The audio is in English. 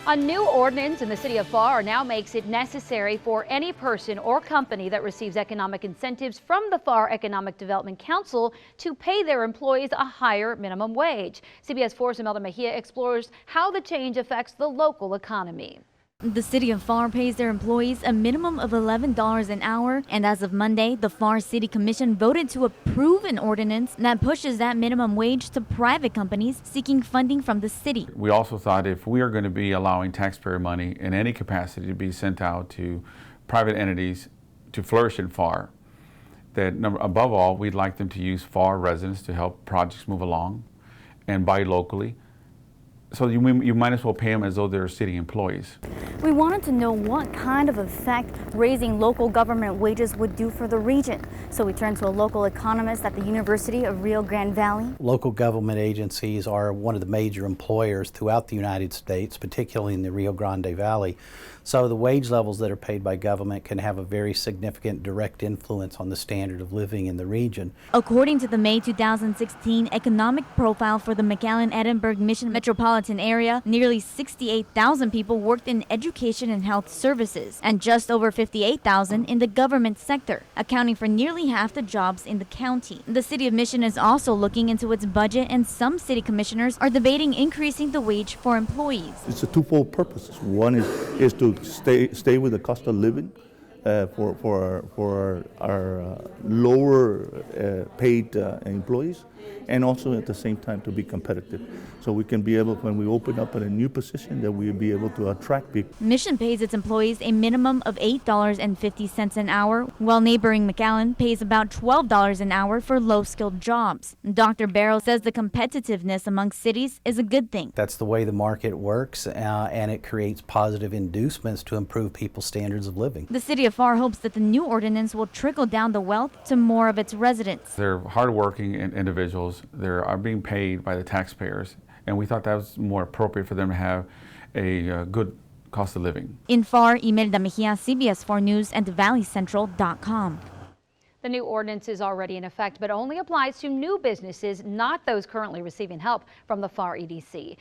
A new ordinance in the city of Pharr now makes it necessary for any person or company that receives economic incentives from the Pharr Economic Development Council to pay their employees a higher minimum wage. CBS 4's Imelda Mejia explores how the change affects the local economy. The city of Pharr pays their employees a minimum of $11 an hour, and as of Monday, the Pharr City Commission voted to approve an ordinance that pushes that minimum wage to private companies seeking funding from the city. We also thought if we are going to be allowing taxpayer money in any capacity to be sent out to private entities to flourish in Pharr, that above all, we'd like them to use Pharr residents to help projects move along and buy locally. So you might as well pay them as though they're city employees. We wanted to know what kind of effect raising local government wages would do for the region. So we turned to a local economist at the University of Rio Grande Valley. Local government agencies are one of the major employers throughout the United States, particularly in the Rio Grande Valley. So the wage levels that are paid by government can have a very significant direct influence on the standard of living in the region. According to the May 2016 economic profile for the McAllen-Edinburg Mission metropolitan area, nearly 68,000 people worked in education and health services, and just over 58,000 in the government sector, accounting for nearly half the jobs in the county. The city of Mission is also looking into its budget, and some city commissioners are debating increasing the wage for employees. It's a twofold purpose. One is to stay with the cost of living for our lower paid employees, and also at the same time to be competitive. So we can be able, when we open up at a new position, that we'll be able to attract people. Mission pays its employees a minimum of $8.50 an hour, while neighboring McAllen pays about $12 an hour for low-skilled jobs. Dr. Barrow says the competitiveness among cities is a good thing. That's the way the market works, and it creates positive inducements to improve people's standards of living. The city of Pharr hopes that the new ordinance will trickle down the wealth to more of its residents. They're hardworking individuals. They are being paid by the taxpayers, and we thought that was more appropriate for them to have a good cost of living. In Pharr, Imelda Mejia, CBS 4 News and ValleyCentral.com. The new ordinance is already in effect, but only applies to new businesses, not those currently receiving help from the Pharr EDC.